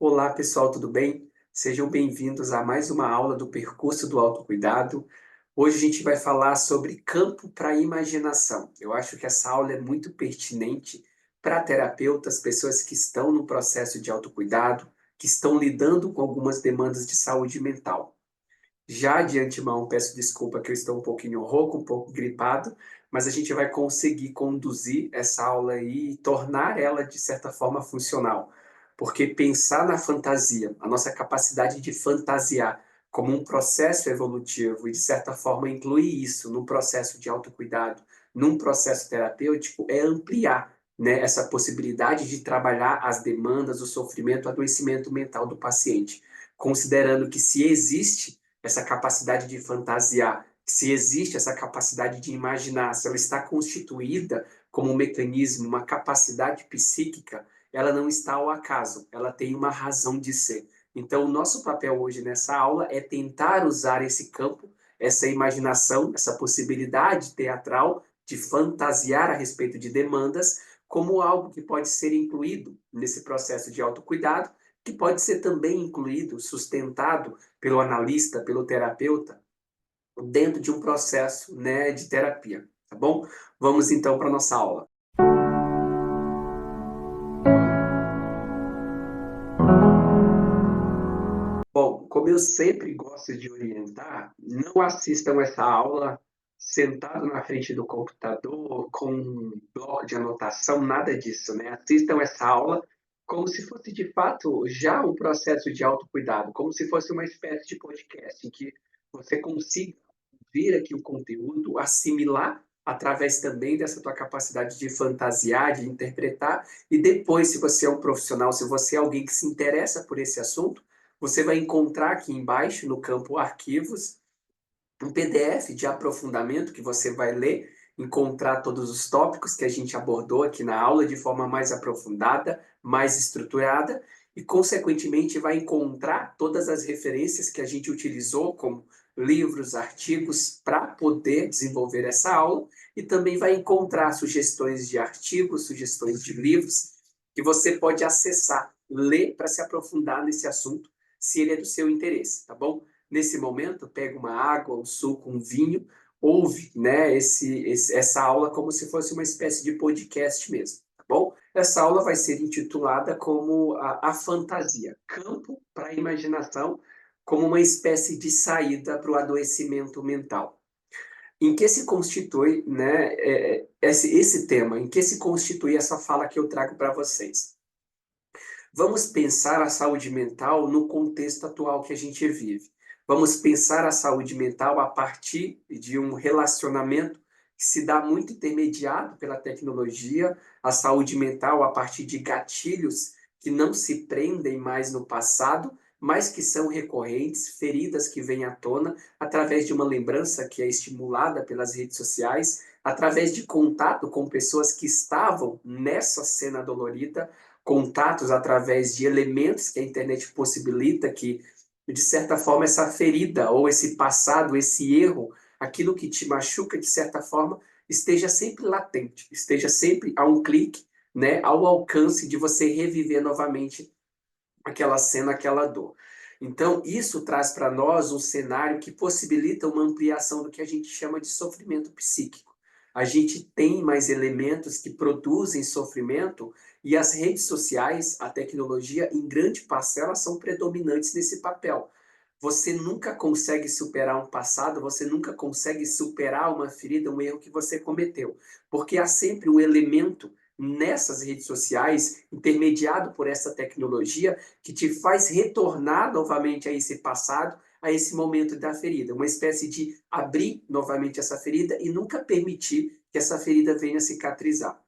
Olá, pessoal, tudo bem? Sejam bem-vindos a mais uma aula do Percurso do Autocuidado. Hoje a gente vai falar sobre campo para a imaginação. Eu acho que essa aula é muito pertinente para terapeutas, pessoas que estão no processo de autocuidado, que estão lidando com algumas demandas de saúde mental. Já de antemão, peço desculpa que eu estou um pouquinho rouco, um pouco gripado, mas a gente vai conseguir conduzir essa aula aí e tornar ela, de certa forma, funcional. Porque pensar na fantasia, a nossa capacidade de fantasiar como um processo evolutivo e, de certa forma, incluir isso num processo de autocuidado, num processo terapêutico, é ampliar, né, essa possibilidade de trabalhar as demandas, o sofrimento, o adoecimento mental do paciente, considerando que se existe essa capacidade de fantasiar, se existe essa capacidade de imaginar, se ela está constituída como um mecanismo, uma capacidade psíquica, ela não está ao acaso, ela tem uma razão de ser. Então, o nosso papel hoje nessa aula é tentar usar esse campo, essa imaginação, essa possibilidade teatral de fantasiar a respeito de demandas, como algo que pode ser incluído nesse processo de autocuidado, que pode ser também incluído, sustentado pelo analista, pelo terapeuta, dentro de um processo, né, de terapia, tá bom? Vamos então para a nossa aula. Bom, como eu sempre gosto de orientar, não assistam essa aula sentado na frente do computador com um bloco de anotação, nada disso, né? Assistam essa aula como se fosse de fato já um processo de autocuidado, como se fosse uma espécie de podcast em que você consiga vir aqui o conteúdo, assimilar através também dessa tua capacidade de fantasiar, de interpretar, e depois, se você é um profissional, se você é alguém que se interessa por esse assunto, você vai encontrar aqui embaixo, no campo Arquivos, um PDF de aprofundamento que você vai ler, encontrar todos os tópicos que a gente abordou aqui na aula de forma mais aprofundada, mais estruturada, e, consequentemente, vai encontrar todas as referências que a gente utilizou, como livros, artigos, para poder desenvolver essa aula, e também vai encontrar sugestões de artigos, sugestões de livros, que você pode acessar, ler para se aprofundar nesse assunto, se ele é do seu interesse, tá bom? Nesse momento, pega uma água, um suco, um vinho, ouve, né, essa aula como se fosse uma espécie de podcast mesmo, tá bom? Essa aula vai ser intitulada como a fantasia, campo para a imaginação, como uma espécie de saída para o adoecimento mental. Em que se constitui, né, esse tema? Em que se constitui essa fala que eu trago para vocês? Vamos pensar a saúde mental no contexto atual que a gente vive. Vamos pensar a saúde mental a partir de um relacionamento que se dá muito intermediado pela tecnologia, a saúde mental a partir de gatilhos que não se prendem mais no passado, mas que são recorrentes, feridas que vêm à tona através de uma lembrança que é estimulada pelas redes sociais, através de contato com pessoas que estavam nessa cena dolorida, contatos através de elementos que a internet possibilita que, de certa forma, essa ferida ou esse passado, esse erro, aquilo que te machuca, de certa forma, esteja sempre latente, esteja sempre a um clique, né, ao alcance de você reviver novamente aquela cena, aquela dor. Então, isso traz para nós um cenário que possibilita uma ampliação do que a gente chama de sofrimento psíquico. A gente tem mais elementos que produzem sofrimento e as redes sociais, a tecnologia, em grande parcela, são predominantes nesse papel. Você nunca consegue superar um passado, você nunca consegue superar uma ferida, um erro que você cometeu, porque há sempre um elemento nessas redes sociais, intermediado por essa tecnologia, que te faz retornar novamente a esse passado, a esse momento da ferida, uma espécie de abrir novamente essa ferida e nunca permitir que essa ferida venha cicatrizar.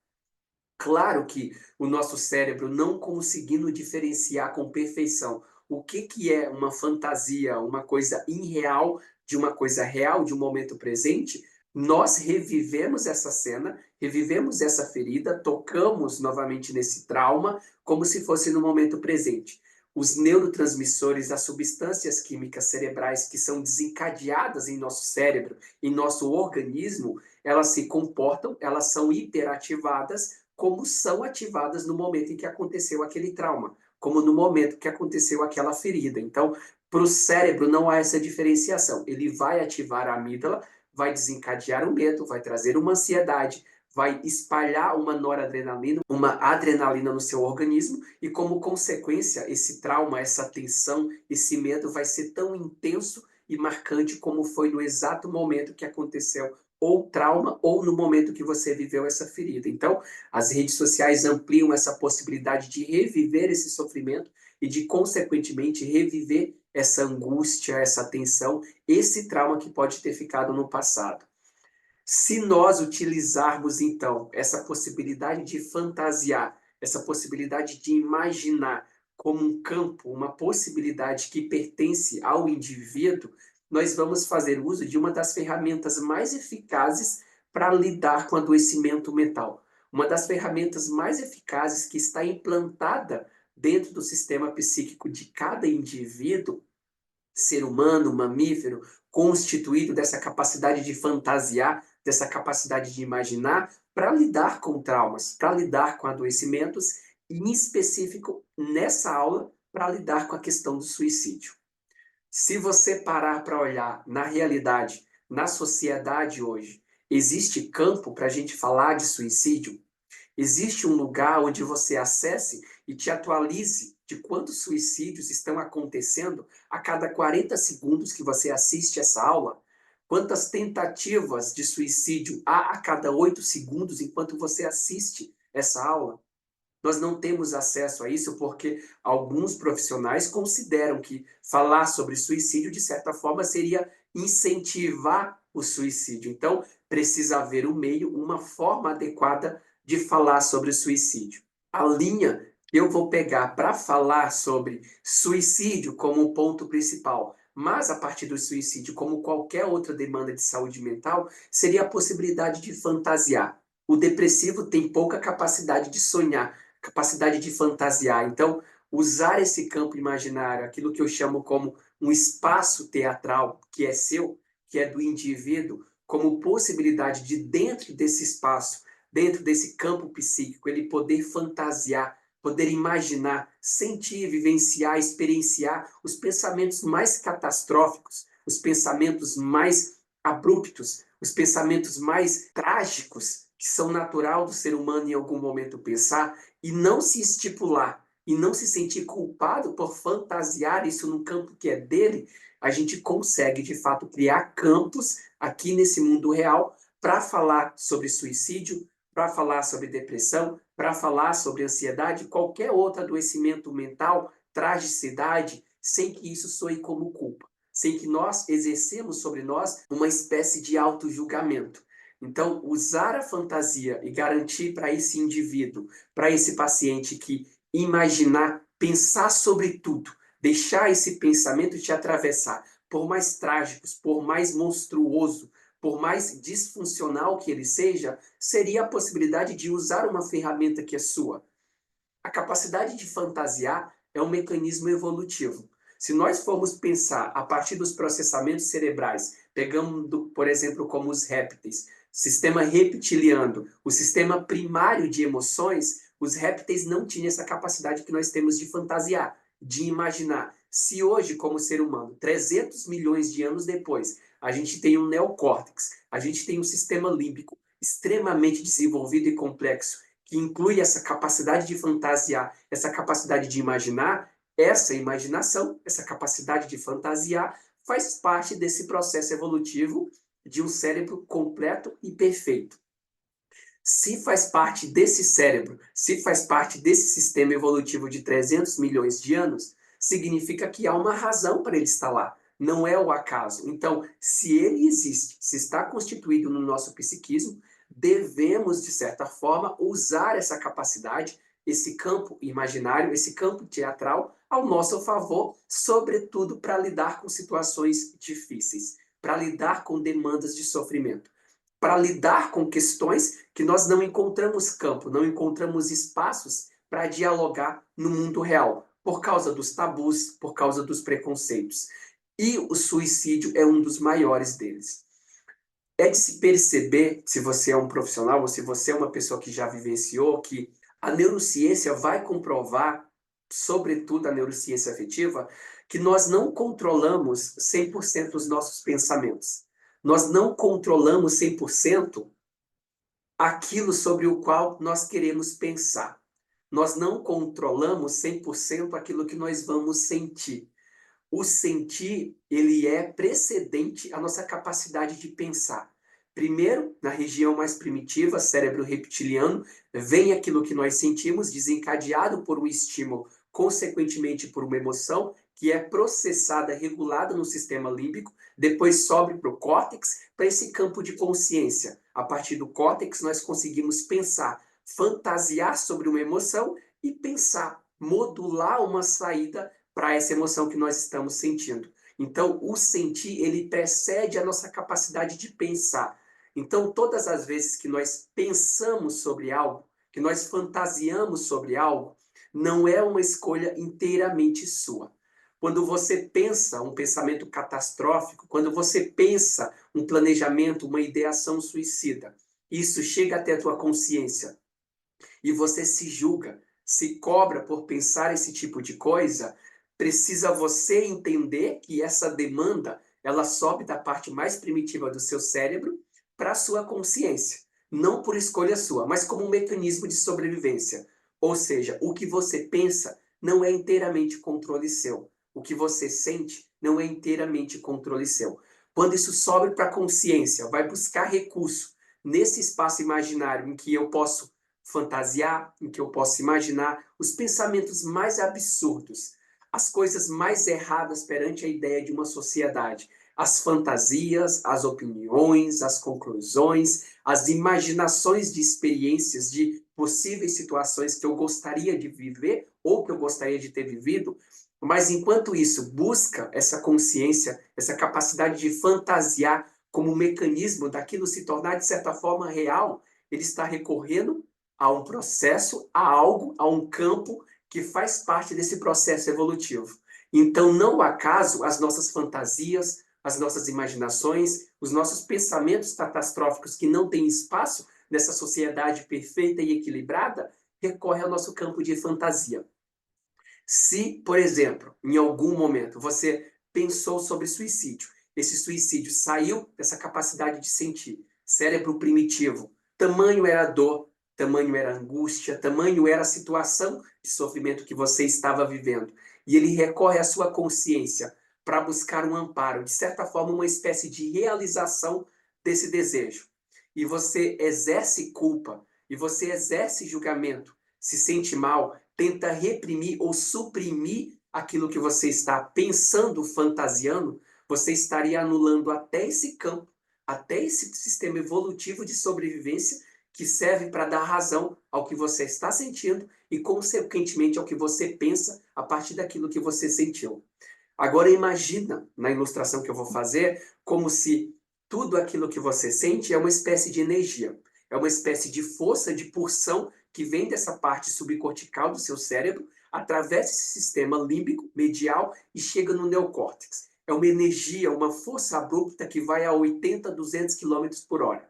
Claro que o nosso cérebro, não conseguindo diferenciar com perfeição o que é uma fantasia, uma coisa irreal, de uma coisa real, de um momento presente, nós revivemos essa cena, revivemos essa ferida, tocamos novamente nesse trauma, como se fosse no momento presente. Os neurotransmissores, as substâncias químicas cerebrais que são desencadeadas em nosso cérebro, em nosso organismo, elas se comportam, elas são hiperativadas como são ativadas no momento em que aconteceu aquele trauma. como no momento que aconteceu aquela ferida. Então, para o cérebro não há essa diferenciação. Ele vai ativar a amígdala, vai desencadear o medo, vai trazer uma ansiedade, vai espalhar uma noradrenalina, uma adrenalina no seu organismo e, como consequência, esse trauma, essa tensão, esse medo vai ser tão intenso e marcante como foi no exato momento que aconteceu ou trauma ou no momento que você viveu essa ferida. Então, as redes sociais ampliam essa possibilidade de reviver esse sofrimento e de, consequentemente, reviver essa angústia, essa tensão, esse trauma que pode ter ficado no passado. Se nós utilizarmos, então, essa possibilidade de fantasiar, essa possibilidade de imaginar como um campo, uma possibilidade que pertence ao indivíduo, nós vamos fazer uso de uma das ferramentas mais eficazes para lidar com o adoecimento mental. Uma das ferramentas mais eficazes que está implantada dentro do sistema psíquico de cada indivíduo, ser humano, mamífero, constituído dessa capacidade de fantasiar, dessa capacidade de imaginar, para lidar com traumas, para lidar com adoecimentos, e em específico, nessa aula, para lidar com a questão do suicídio. Se você parar para olhar na realidade, na sociedade hoje, existe campo para a gente falar de suicídio? Existe um lugar onde você acesse e te atualize de quantos suicídios estão acontecendo a cada 40 segundos que você assiste essa aula? Quantas tentativas de suicídio há a cada 8 segundos enquanto você assiste essa aula? Nós não temos acesso a isso porque alguns profissionais consideram que falar sobre suicídio, de certa forma, seria incentivar o suicídio. Então, precisa haver um meio, uma forma adequada de falar sobre o suicídio. A linha que eu vou pegar para falar sobre suicídio como um ponto principal, mas a partir do suicídio como qualquer outra demanda de saúde mental, seria a possibilidade de fantasiar. O depressivo tem pouca capacidade de sonhar, capacidade de fantasiar. Então, usar esse campo imaginário, aquilo que eu chamo como um espaço teatral, que é seu, que é do indivíduo, como possibilidade de, dentro desse espaço, dentro desse campo psíquico, ele poder fantasiar, poder imaginar, sentir, vivenciar, experienciar os pensamentos mais catastróficos, os pensamentos mais abruptos, os pensamentos mais trágicos, que são natural do ser humano em algum momento pensar, e não se estipular e não se sentir culpado por fantasiar isso no campo que é dele, a gente consegue, de fato, criar campos aqui nesse mundo real para falar sobre suicídio, para falar sobre depressão, para falar sobre ansiedade, qualquer outro adoecimento mental, tragicidade, sem que isso soe como culpa, sem que nós exercemos sobre nós uma espécie de auto-julgamento. Então, usar a fantasia e garantir para esse indivíduo, para esse paciente que imaginar, pensar sobre tudo, deixar esse pensamento te atravessar, por mais trágicos, por mais monstruoso, por mais disfuncional que ele seja, seria a possibilidade de usar uma ferramenta que é sua. A capacidade de fantasiar é um mecanismo evolutivo. Se nós formos pensar a partir dos processamentos cerebrais, pegando, por exemplo, como os répteis, sistema reptiliano, o sistema primário de emoções, os répteis não tinham essa capacidade que nós temos de fantasiar, de imaginar. Se hoje, como ser humano, 300 milhões de anos depois, a gente tem um neocórtex, a gente tem um sistema límbico extremamente desenvolvido e complexo, que inclui essa capacidade de fantasiar, essa capacidade de imaginar, essa imaginação, essa capacidade de fantasiar, faz parte desse processo evolutivo de um cérebro completo e perfeito. Se faz parte desse cérebro, se faz parte desse sistema evolutivo de 300 milhões de anos, significa que há uma razão para ele estar lá. Não é o acaso. Então, se ele existe, se está constituído no nosso psiquismo, devemos, de certa forma, usar essa capacidade, esse campo imaginário, esse campo teatral, ao nosso favor, sobretudo para lidar com situações difíceis, para lidar com demandas de sofrimento, para lidar com questões que nós não encontramos campo, não encontramos espaços para dialogar no mundo real, por causa dos tabus, por causa dos preconceitos. E o suicídio é um dos maiores deles. É de se perceber, se você é um profissional ou se você é uma pessoa que já vivenciou, que a neurociência vai comprovar sobretudo a neurociência afetiva, que nós não controlamos 100% os nossos pensamentos. Nós não controlamos 100% aquilo sobre o qual nós queremos pensar. Nós não controlamos 100% aquilo que nós vamos sentir. O sentir, ele é precedente à nossa capacidade de pensar. Primeiro, na região mais primitiva, cérebro reptiliano, vem aquilo que nós sentimos, desencadeado por um estímulo, consequentemente por uma emoção, que é processada, regulada no sistema límbico, depois sobe para o córtex, para esse campo de consciência. A partir do córtex, nós conseguimos pensar, fantasiar sobre uma emoção e pensar, modular uma saída para essa emoção que nós estamos sentindo. Então, o sentir, ele precede a nossa capacidade de pensar. Então, todas as vezes que nós pensamos sobre algo, que nós fantasiamos sobre algo, não é uma escolha inteiramente sua. Quando você pensa um pensamento catastrófico, quando você pensa um planejamento, uma ideação suicida, isso chega até a tua consciência e você se julga, se cobra por pensar esse tipo de coisa, precisa você entender que essa demanda, ela sobe da parte mais primitiva do seu cérebro para a sua consciência. Não por escolha sua, mas como um mecanismo de sobrevivência. Ou seja, o que você pensa não é inteiramente controle seu. O que você sente não é inteiramente controle seu. Quando isso sobe para a consciência, vai buscar recurso nesse espaço imaginário em que eu posso fantasiar, em que eu posso imaginar os pensamentos mais absurdos, as coisas mais erradas perante a ideia de uma sociedade, as fantasias, as opiniões, as conclusões, as imaginações de experiências, de possíveis situações que eu gostaria de viver ou que eu gostaria de ter vivido, mas enquanto isso busca essa consciência, essa capacidade de fantasiar como um mecanismo daquilo se tornar de certa forma real, ele está recorrendo a um processo, a algo, a um campo que faz parte desse processo evolutivo. Então, não acaso as nossas fantasias, as nossas imaginações, os nossos pensamentos catastróficos que não têm espaço nessa sociedade perfeita e equilibrada, recorrem ao nosso campo de fantasia. Se, por exemplo, em algum momento você pensou sobre suicídio, esse suicídio saiu dessa capacidade de sentir, cérebro primitivo, tamanho era a dor, tamanho era a angústia, tamanho era a situação de sofrimento que você estava vivendo, e ele recorre à sua consciência para buscar um amparo, de certa forma, uma espécie de realização desse desejo. E você exerce culpa, e você exerce julgamento, se sente mal, tenta reprimir ou suprimir aquilo que você está pensando, fantasiando, você estaria anulando até esse campo, até esse sistema evolutivo de sobrevivência que serve para dar razão ao que você está sentindo e, consequentemente, ao que você pensa a partir daquilo que você sentiu. Agora imagina, na ilustração que eu vou fazer, como se tudo aquilo que você sente é uma espécie de energia, é uma espécie de força, de pulsão que vem dessa parte subcortical do seu cérebro, atravessa esse sistema límbico, medial e chega no neocórtex. É uma energia, uma força abrupta que vai a 80, 200 km por hora.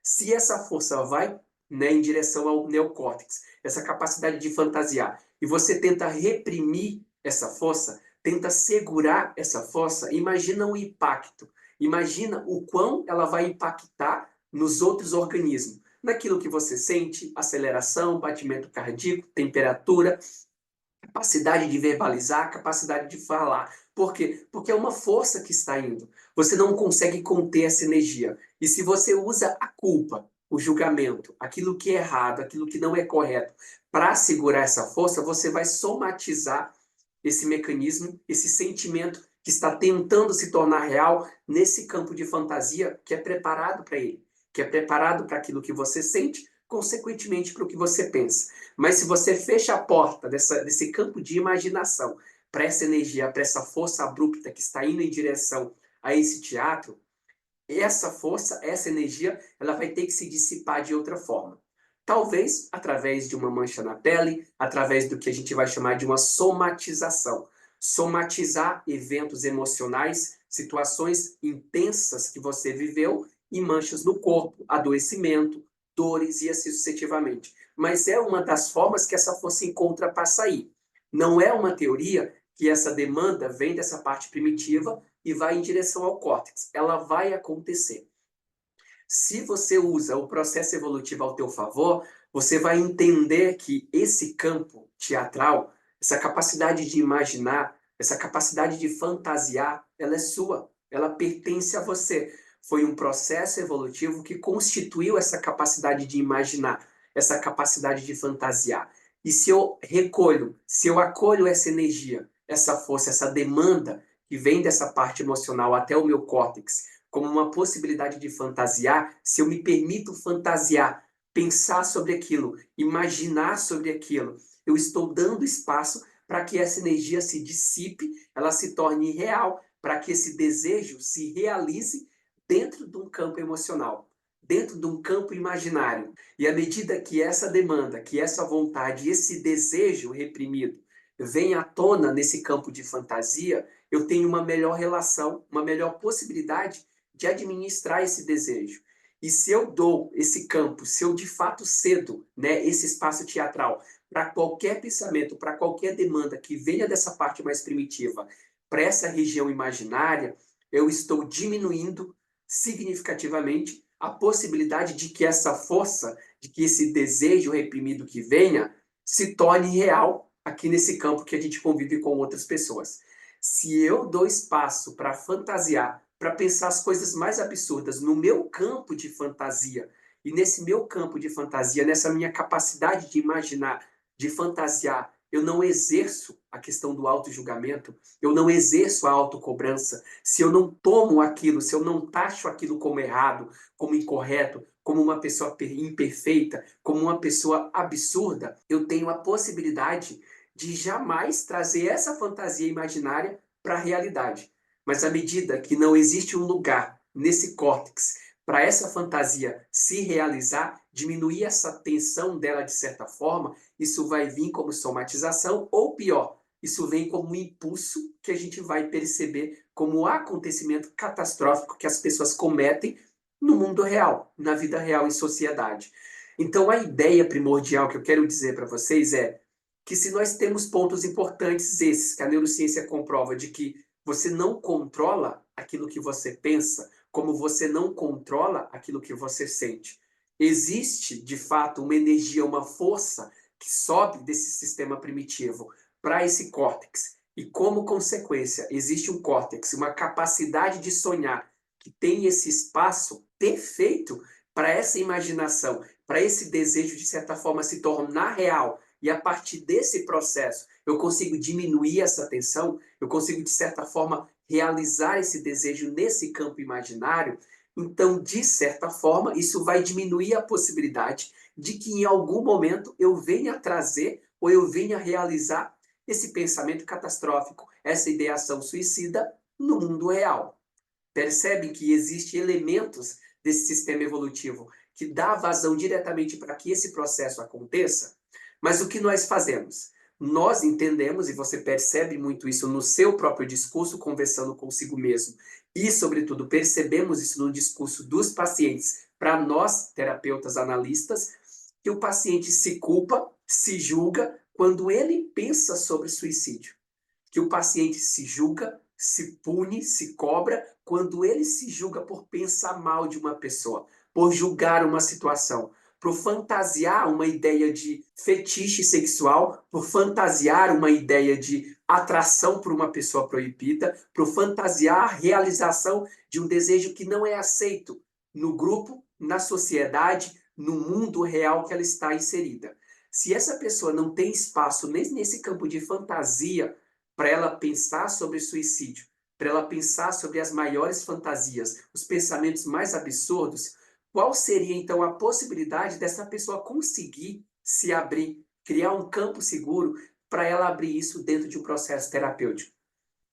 Se essa força vai, né, em direção ao neocórtex, essa capacidade de fantasiar, e você tenta reprimir essa força, tenta segurar essa força, imagina o impacto, imagina o quão ela vai impactar nos outros organismos, naquilo que você sente, aceleração, batimento cardíaco, temperatura, capacidade de verbalizar, capacidade de falar. Por quê? Porque é uma força que está indo. Você não consegue conter essa energia. E se você usa a culpa, o julgamento, aquilo que é errado, aquilo que não é correto, para segurar essa força, você vai somatizar esse mecanismo, esse sentimento que está tentando se tornar real nesse campo de fantasia que é preparado para ele, que é preparado para aquilo que você sente, consequentemente para o que você pensa. Mas se você fecha a porta desse campo de imaginação para essa energia, para essa força abrupta que está indo em direção a esse teatro, essa força, essa energia, ela vai ter que se dissipar de outra forma. Talvez através de uma mancha na pele, através do que a gente vai chamar de uma somatização. Somatizar eventos emocionais, situações intensas que você viveu em manchas no corpo, adoecimento, dores e assim sucessivamente. Mas é uma das formas que essa força encontra para sair. Não é uma teoria que essa demanda vem dessa parte primitiva e vai em direção ao córtex. Ela vai acontecer. Se você usa o processo evolutivo ao teu favor, você vai entender que esse campo teatral, essa capacidade de imaginar, essa capacidade de fantasiar, ela é sua, ela pertence a você. Foi um processo evolutivo que constituiu essa capacidade de imaginar, essa capacidade de fantasiar. E se eu recolho, se eu acolho essa energia, essa força, essa demanda que vem dessa parte emocional até o meu córtex, como uma possibilidade de fantasiar, se eu me permito fantasiar, pensar sobre aquilo, imaginar sobre aquilo, eu estou dando espaço para que essa energia se dissipe, ela se torne real, para que esse desejo se realize dentro de um campo emocional, dentro de um campo imaginário. E à medida que essa demanda, que essa vontade, esse desejo reprimido vem à tona nesse campo de fantasia, eu tenho uma melhor relação, uma melhor possibilidade de administrar esse desejo. E se eu dou esse campo, se eu de fato cedo, né, esse espaço teatral para qualquer pensamento, para qualquer demanda que venha dessa parte mais primitiva, para essa região imaginária, eu estou diminuindo significativamente a possibilidade de que essa força, de que esse desejo reprimido que venha, se torne real aqui nesse campo que a gente convive com outras pessoas. Se eu dou espaço para fantasiar, para pensar as coisas mais absurdas no meu campo de fantasia, e nesse meu campo de fantasia, nessa minha capacidade de imaginar, de fantasiar, eu não exerço a questão do auto-julgamento, eu não exerço a autocobrança, se eu não tomo aquilo, se eu não taxo aquilo como errado, como incorreto, como uma pessoa imperfeita, como uma pessoa absurda, eu tenho a possibilidade de jamais trazer essa fantasia imaginária para a realidade. Mas à medida que não existe um lugar nesse córtex para essa fantasia se realizar, diminuir essa tensão dela de certa forma, isso vai vir como somatização, ou pior, isso vem como um impulso que a gente vai perceber como um acontecimento catastrófico que as pessoas cometem no mundo real, na vida real, em sociedade. Então, a ideia primordial que eu quero dizer para vocês é que se nós temos pontos importantes esses, que a neurociência comprova de que você não controla aquilo que você pensa, como você não controla aquilo que você sente. Existe, de fato, uma energia, uma força que sobe desse sistema primitivo para esse córtex. E como consequência, existe um córtex, uma capacidade de sonhar que tem esse espaço perfeito para essa imaginação, para esse desejo de certa forma se tornar real. E a partir desse processo, eu consigo diminuir essa tensão, eu consigo de certa forma realizar esse desejo nesse campo imaginário. Então, de certa forma, isso vai diminuir a possibilidade de que em algum momento eu venha trazer ou eu venha realizar esse pensamento catastrófico, essa ideação suicida no mundo real. Percebem que existem elementos desse sistema evolutivo que dá vazão diretamente para que esse processo aconteça? Mas o que nós fazemos? Nós entendemos, e você percebe muito isso no seu próprio discurso, conversando consigo mesmo, e, sobretudo, percebemos isso no discurso dos pacientes, para nós, terapeutas analistas, que o paciente se culpa, se julga quando ele pensa sobre suicídio. Que o paciente se julga, se pune, se cobra quando ele se julga por pensar mal de uma pessoa, por julgar uma situação, por fantasiar uma ideia de fetiche sexual, por fantasiar uma ideia de atração por uma pessoa proibida, por fantasiar a realização de um desejo que não é aceito no grupo, na sociedade, no mundo real que ela está inserida. Se essa pessoa não tem espaço nesse campo de fantasia para ela pensar sobre suicídio, para ela pensar sobre as maiores fantasias, os pensamentos mais absurdos, qual seria então a possibilidade dessa pessoa conseguir se abrir, criar um campo seguro para ela abrir isso dentro de um processo terapêutico?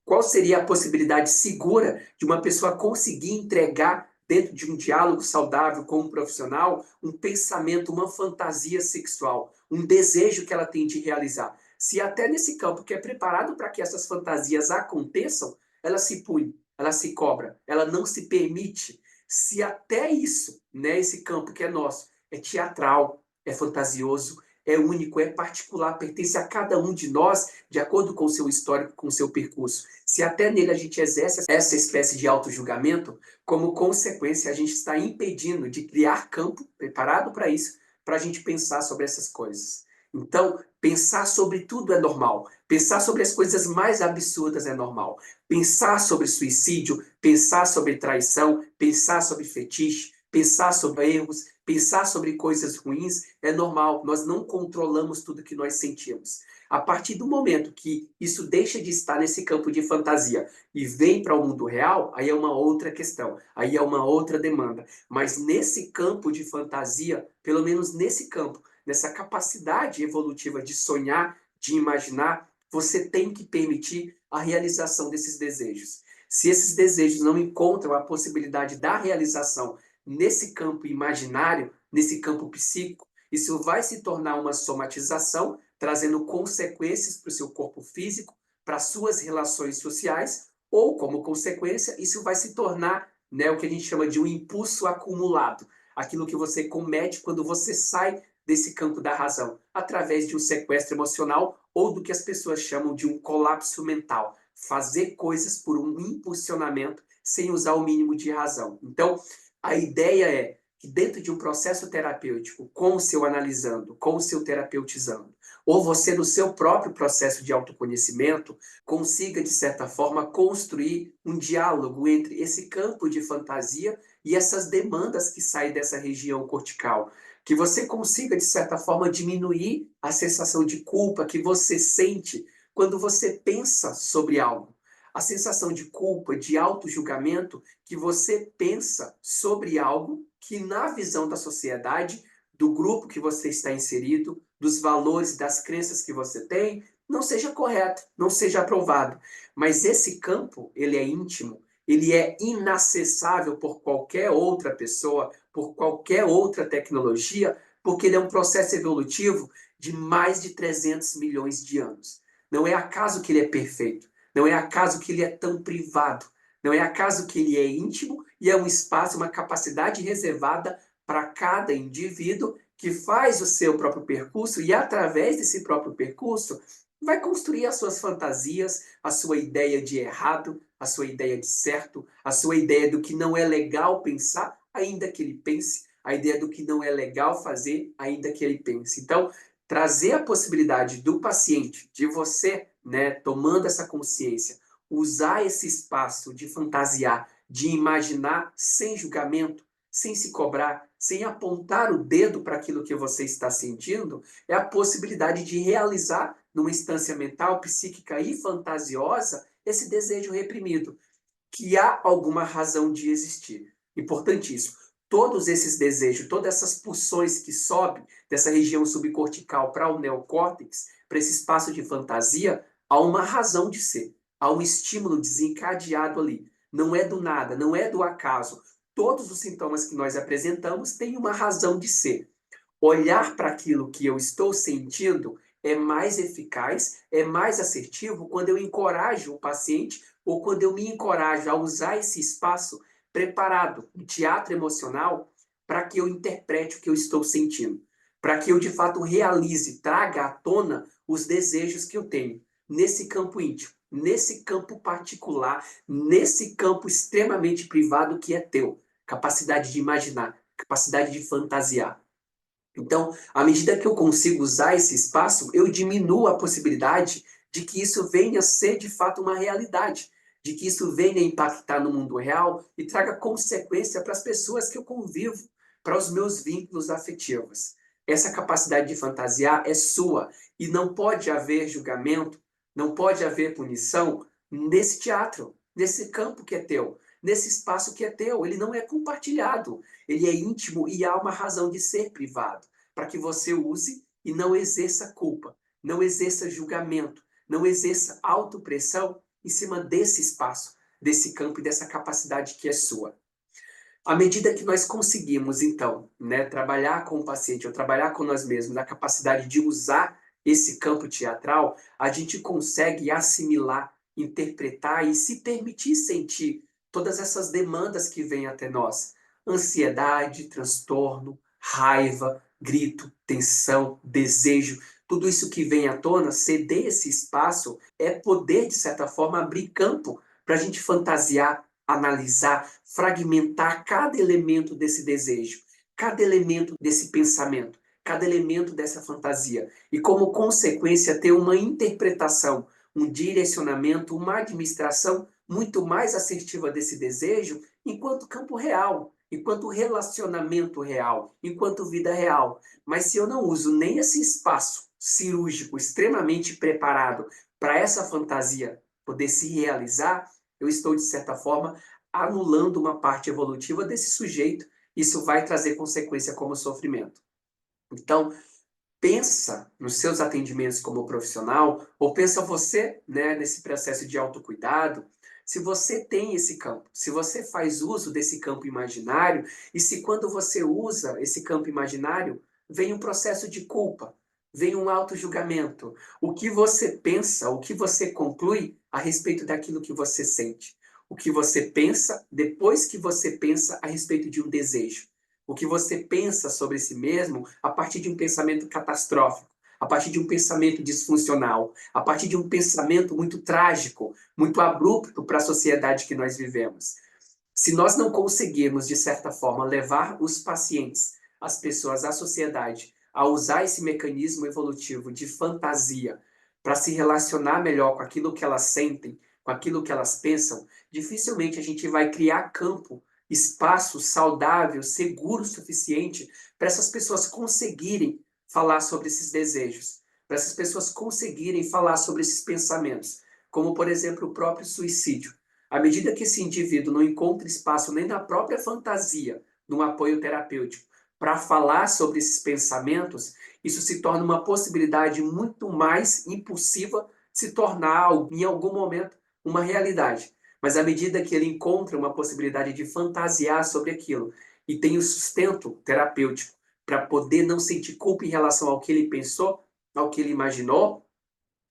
Qual seria a possibilidade segura de uma pessoa conseguir entregar dentro de um diálogo saudável com um profissional um pensamento, uma fantasia sexual, um desejo que ela tem de realizar? Se até nesse campo que é preparado para que essas fantasias aconteçam, ela se pune, ela se cobra, ela não se permite. Se até isso, né, esse campo que é nosso, é teatral, é fantasioso, é único, é particular, pertence a cada um de nós, de acordo com o seu histórico, com o seu percurso. Se até nele a gente exerce essa espécie de auto-julgamento, como consequência a gente está impedindo de criar campo, preparado para isso, para a gente pensar sobre essas coisas. Então, pensar sobre tudo é normal. Pensar sobre as coisas mais absurdas é normal. Pensar sobre suicídio, pensar sobre traição, pensar sobre fetiche, pensar sobre erros, pensar sobre coisas ruins é normal. Nós não controlamos tudo que nós sentimos. A partir do momento que isso deixa de estar nesse campo de fantasia e vem para o mundo real, aí é uma outra questão, aí é uma outra demanda. Mas nesse campo de fantasia, pelo menos nesse campo, nessa capacidade evolutiva de sonhar, de imaginar, você tem que permitir a realização desses desejos. Se esses desejos não encontram a possibilidade da realização nesse campo imaginário, nesse campo psíquico, isso vai se tornar uma somatização, trazendo consequências para o seu corpo físico, para suas relações sociais, ou, como consequência, isso vai se tornar, né, o que a gente chama de um impulso acumulado, aquilo que você comete quando você sai desse campo da razão, através de um sequestro emocional ou do que as pessoas chamam de um colapso mental, fazer coisas por um impulsionamento sem usar o mínimo de razão. Então, a ideia é que dentro de um processo terapêutico, com o seu analisando, com o seu terapeutizando, ou você no seu próprio processo de autoconhecimento, consiga, de certa forma, construir um diálogo entre esse campo de fantasia e essas demandas que saem dessa região cortical. Que você consiga, de certa forma, diminuir a sensação de culpa que você sente quando você pensa sobre algo. A sensação de culpa, de auto-julgamento que você pensa sobre algo que, na visão da sociedade, do grupo que você está inserido, dos valores, das crenças que você tem, não seja correto, não seja aprovado. Mas esse campo, ele é íntimo, ele é inacessável por qualquer outra pessoa, por qualquer outra tecnologia, porque ele é um processo evolutivo de mais de 300 milhões de anos. Não é acaso que ele é perfeito, não é acaso que ele é tão privado, não é acaso que ele é íntimo e é um espaço, uma capacidade reservada para cada indivíduo que faz o seu próprio percurso e, através desse próprio percurso, vai construir as suas fantasias, a sua ideia de errado, a sua ideia de certo, a sua ideia do que não é legal pensar, ainda que ele pense, a ideia do que não é legal fazer, ainda que ele pense. Então, trazer a possibilidade do paciente, de você, né, tomando essa consciência, usar esse espaço de fantasiar, de imaginar sem julgamento, sem se cobrar, sem apontar o dedo para aquilo que você está sentindo, é a possibilidade de realizar, numa instância mental, psíquica e fantasiosa, esse desejo reprimido, que há alguma razão de existir. Importantíssimo. Todos esses desejos, todas essas pulsões que sobem dessa região subcortical para o neocórtex, para esse espaço de fantasia, há uma razão de ser. Há um estímulo desencadeado ali. Não é do nada, não é do acaso. Todos os sintomas que nós apresentamos têm uma razão de ser. Olhar para aquilo que eu estou sentindo é mais eficaz, é mais assertivo quando eu encorajo o paciente ou quando eu me encorajo a usar esse espaço preparado, um teatro emocional, para que eu interprete o que eu estou sentindo, para que eu de fato realize, traga à tona os desejos que eu tenho nesse campo íntimo, nesse campo particular, nesse campo extremamente privado que é teu, capacidade de imaginar, capacidade de fantasiar. Então, à medida que eu consigo usar esse espaço, eu diminuo a possibilidade de que isso venha a ser de fato uma realidade, de que isso venha a impactar no mundo real e traga consequência para as pessoas que eu convivo, para os meus vínculos afetivos. Essa capacidade de fantasiar é sua e não pode haver julgamento, não pode haver punição nesse teatro, nesse campo que é teu, nesse espaço que é teu. Ele não é compartilhado, ele é íntimo e há uma razão de ser privado, para que você use e não exerça culpa, não exerça julgamento, não exerça autopressão em cima desse espaço, desse campo e dessa capacidade que é sua. À medida que nós conseguimos, então, né, trabalhar com o paciente ou trabalhar com nós mesmos, a capacidade de usar esse campo teatral, a gente consegue assimilar, interpretar e se permitir sentir todas essas demandas que vêm até nós. Ansiedade, transtorno, raiva, grito, tensão, desejo, tudo isso que vem à tona, ceder esse espaço é poder, de certa forma, abrir campo para a gente fantasiar, analisar, fragmentar cada elemento desse desejo, cada elemento desse pensamento, cada elemento dessa fantasia. E, como consequência, ter uma interpretação, um direcionamento, uma administração muito mais assertiva desse desejo enquanto campo real, enquanto relacionamento real, enquanto vida real. Mas se eu não uso nem esse espaço cirúrgico extremamente preparado para essa fantasia poder se realizar, eu estou, de certa forma, anulando uma parte evolutiva desse sujeito. Isso vai trazer consequência como sofrimento. Então, pensa nos seus atendimentos como profissional, ou pensa você, né, nesse processo de autocuidado, se você tem esse campo, se você faz uso desse campo imaginário, e se quando você usa esse campo imaginário, vem um processo de culpa, vem um auto-julgamento. O que você pensa, o que você conclui a respeito daquilo que você sente. O que você pensa depois que você pensa a respeito de um desejo. O que você pensa sobre si mesmo a partir de um pensamento catastrófico, a partir de um pensamento disfuncional, a partir de um pensamento muito trágico, muito abrupto para a sociedade que nós vivemos. Se nós não conseguirmos, de certa forma, levar os pacientes, as pessoas, a sociedade, a usar esse mecanismo evolutivo de fantasia para se relacionar melhor com aquilo que elas sentem, com aquilo que elas pensam, dificilmente a gente vai criar campo, espaço saudável, seguro o suficiente para essas pessoas conseguirem falar sobre esses desejos, para essas pessoas conseguirem falar sobre esses pensamentos, como, por exemplo, o próprio suicídio. À medida que esse indivíduo não encontra espaço nem na própria fantasia, num apoio terapêutico, para falar sobre esses pensamentos, isso se torna uma possibilidade muito mais impulsiva de se tornar, em algum momento, uma realidade. Mas à medida que ele encontra uma possibilidade de fantasiar sobre aquilo e tem o sustento terapêutico para poder não sentir culpa em relação ao que ele pensou, ao que ele imaginou,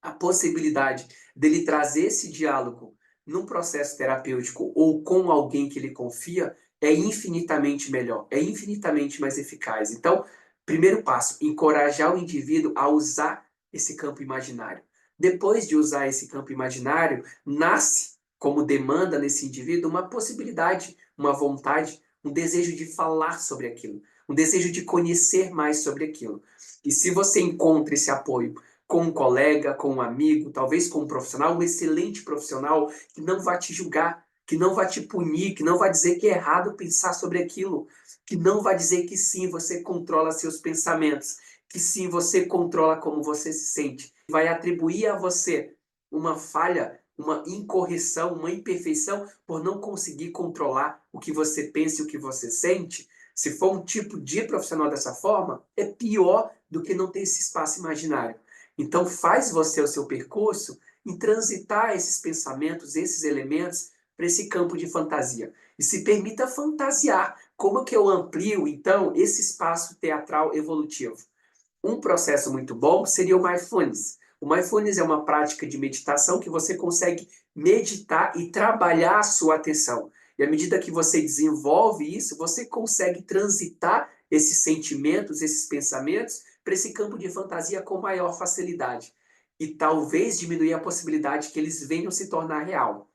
a possibilidade dele trazer esse diálogo num processo terapêutico ou com alguém que ele confia é infinitamente melhor, é infinitamente mais eficaz. Então, primeiro passo, encorajar o indivíduo a usar esse campo imaginário. Depois de usar esse campo imaginário, nasce como demanda nesse indivíduo uma possibilidade, uma vontade, um desejo de falar sobre aquilo, um desejo de conhecer mais sobre aquilo. E se você encontra esse apoio com um colega, com um amigo, talvez com um profissional, um excelente profissional que não vai te julgar, que não vai te punir, que não vai dizer que é errado pensar sobre aquilo, que não vai dizer que sim, você controla seus pensamentos, que sim, você controla como você se sente. Vai atribuir a você uma falha, uma incorreção, uma imperfeição por não conseguir controlar o que você pensa e o que você sente. Se for um tipo de profissional dessa forma, é pior do que não ter esse espaço imaginário. Então, faz você o seu percurso em transitar esses pensamentos, esses elementos, para esse campo de fantasia. E se permita fantasiar. Como que eu amplio, então, esse espaço teatral evolutivo? Um processo muito bom seria o Mindfulness. O Mindfulness é uma prática de meditação que você consegue meditar e trabalhar a sua atenção. E à medida que você desenvolve isso, você consegue transitar esses sentimentos, esses pensamentos, para esse campo de fantasia com maior facilidade. E talvez diminuir a possibilidade que eles venham se tornar real.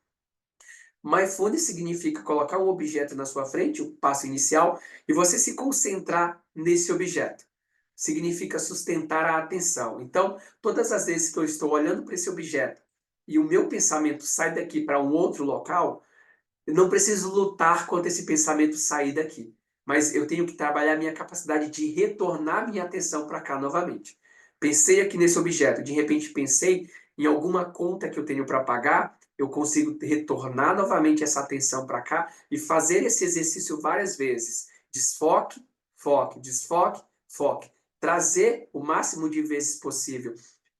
Mindfulness significa colocar um objeto na sua frente, o passo inicial, e você se concentrar nesse objeto. Significa sustentar a atenção. Então, todas as vezes que eu estou olhando para esse objeto e o meu pensamento sai daqui para um outro local, eu não preciso lutar contra esse pensamento sair daqui. Mas eu tenho que trabalhar a minha capacidade de retornar minha atenção para cá novamente. Pensei aqui nesse objeto, de repente pensei em alguma conta que eu tenho para pagar, eu consigo retornar novamente essa atenção para cá e fazer esse exercício várias vezes. Desfoque, foque, desfoque, foque. Trazer o máximo de vezes possível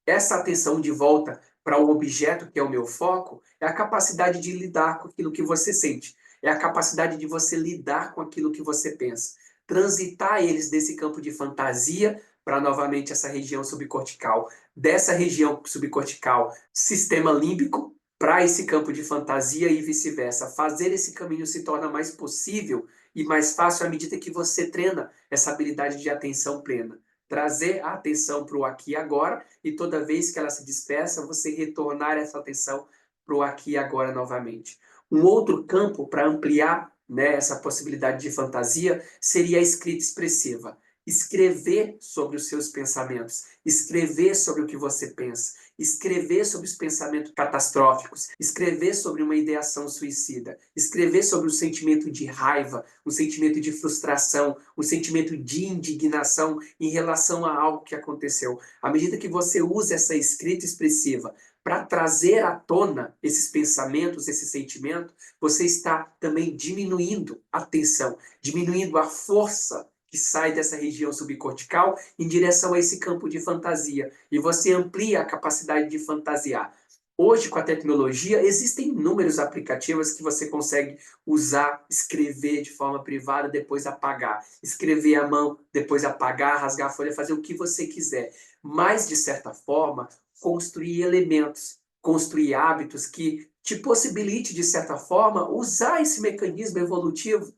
essa atenção de volta para o objeto que é o meu foco é a capacidade de lidar com aquilo que você sente, é a capacidade de você lidar com aquilo que você pensa, transitar eles desse campo de fantasia para novamente essa região subcortical, dessa região subcortical, sistema límbico, para esse campo de fantasia e vice-versa. Fazer esse caminho se torna mais possível e mais fácil à medida que você treina essa habilidade de atenção plena. Trazer a atenção para o aqui e agora, e toda vez que ela se dispersa, você retornar essa atenção para o aqui e agora novamente. Um outro campo para ampliar, né, essa possibilidade de fantasia seria a escrita expressiva. Escrever sobre os seus pensamentos, escrever sobre o que você pensa, escrever sobre os pensamentos catastróficos, escrever sobre uma ideação suicida, escrever sobre o sentimento de raiva, o sentimento de frustração, o sentimento de indignação em relação a algo que aconteceu. À medida que você usa essa escrita expressiva para trazer à tona esses pensamentos, esse sentimento, você está também diminuindo a tensão, diminuindo a força que sai dessa região subcortical em direção a esse campo de fantasia. E você amplia a capacidade de fantasiar. Hoje, com a tecnologia, existem inúmeros aplicativos que você consegue usar, escrever de forma privada, depois apagar. Escrever à mão, depois apagar, rasgar a folha, fazer o que você quiser. Mas, de certa forma, construir elementos, construir hábitos que te possibilite, de certa forma, usar esse mecanismo evolutivo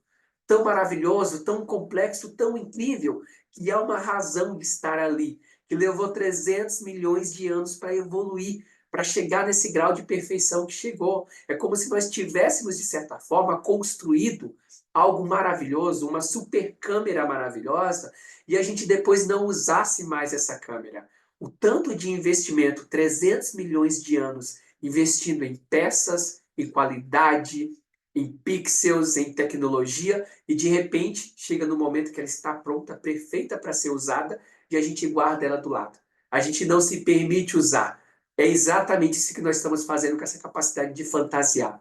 tão maravilhoso, tão complexo, tão incrível, que é uma razão de estar ali, que levou 300 milhões de anos para evoluir, para chegar nesse grau de perfeição que chegou. É como se nós tivéssemos, de certa forma, construído algo maravilhoso, uma super câmera maravilhosa, e a gente depois não usasse mais essa câmera. O tanto de investimento, 300 milhões de anos, investindo em peças, em qualidade, em pixels, em tecnologia, e de repente chega no momento que ela está pronta, perfeita para ser usada, e a gente guarda ela do lado. A gente não se permite usar. É exatamente isso que nós estamos fazendo com essa capacidade de fantasiar.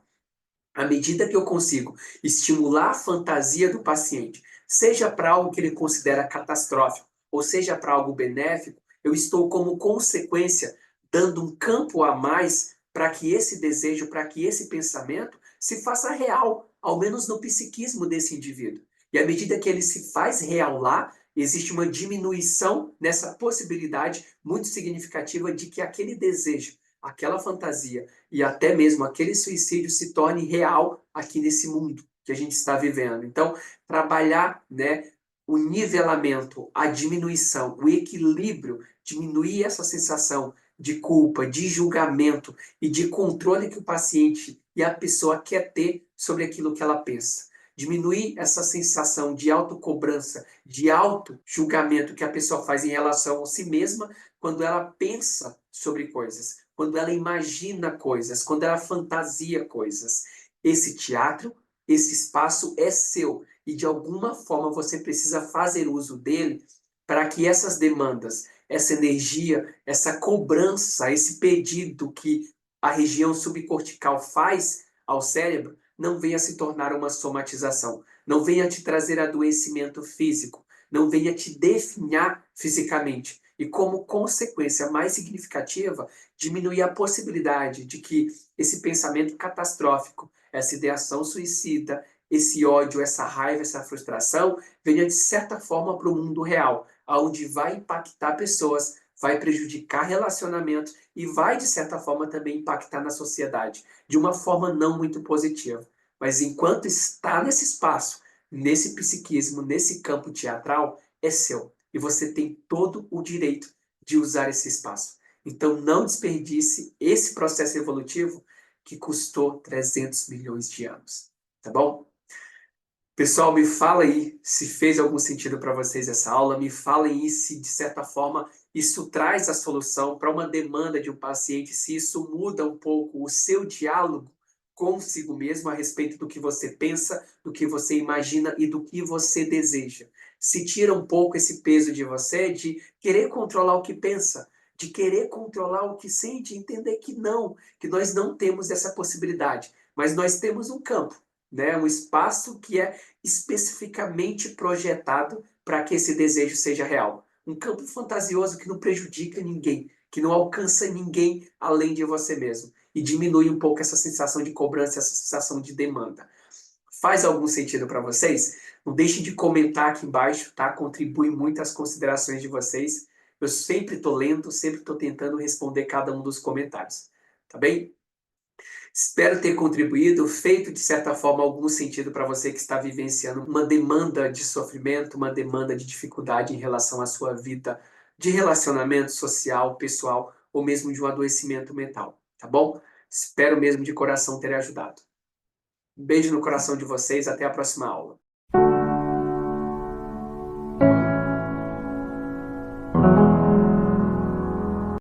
À medida que eu consigo estimular a fantasia do paciente, seja para algo que ele considera catastrófico, ou seja para algo benéfico, eu estou, como consequência, dando um campo a mais para que esse desejo, para que esse pensamento se faça real, ao menos no psiquismo desse indivíduo. E à medida que ele se faz real lá, existe uma diminuição nessa possibilidade muito significativa de que aquele desejo, aquela fantasia, e até mesmo aquele suicídio se torne real aqui nesse mundo que a gente está vivendo. Então, trabalhar, né, o nivelamento, a diminuição, o equilíbrio, diminuir essa sensação de culpa, de julgamento e de controle que o paciente e a pessoa quer ter sobre aquilo que ela pensa. Diminuir essa sensação de autocobrança, de auto-julgamento que a pessoa faz em relação a si mesma quando ela pensa sobre coisas, quando ela imagina coisas, quando ela fantasia coisas. Esse teatro, esse espaço é seu e de alguma forma você precisa fazer uso dele para que essas demandas, essa energia, essa cobrança, esse pedido que a região subcortical faz ao cérebro não venha se tornar uma somatização, não venha te trazer adoecimento físico, não venha te definhar fisicamente. E como consequência mais significativa, diminuir a possibilidade de que esse pensamento catastrófico, essa ideação suicida, esse ódio, essa raiva, essa frustração, venha de certa forma para o mundo real, onde vai impactar pessoas, vai prejudicar relacionamentos e vai, de certa forma, também impactar na sociedade, de uma forma não muito positiva. Mas enquanto está nesse espaço, nesse psiquismo, nesse campo teatral, é seu. E você tem todo o direito de usar esse espaço. Então, não desperdice esse processo evolutivo que custou 300 milhões de anos. Tá bom? Pessoal, me fala aí se fez algum sentido para vocês essa aula. Me falem aí se, de certa forma, isso traz a solução para uma demanda de um paciente, se isso muda um pouco o seu diálogo consigo mesmo a respeito do que você pensa, do que você imagina e do que você deseja. Se tira um pouco esse peso de você de querer controlar o que pensa, de querer controlar o que sente, entender que nós não temos essa possibilidade, mas nós temos um campo, né? Um espaço que é especificamente projetado para que esse desejo seja real. Um campo fantasioso que não prejudica ninguém, que não alcança ninguém além de você mesmo. E diminui um pouco essa sensação de cobrança, essa sensação de demanda. Faz algum sentido para vocês? Não deixe de comentar aqui embaixo, tá? Contribui muito às considerações de vocês. Eu sempre estou lendo, sempre estou tentando responder cada um dos comentários. Tá bem? Espero ter contribuído, feito de certa forma algum sentido para você que está vivenciando uma demanda de sofrimento, uma demanda de dificuldade em relação à sua vida de relacionamento social, pessoal, ou mesmo de um adoecimento mental, tá bom? Espero mesmo de coração ter ajudado. Um beijo no coração de vocês, até a próxima aula.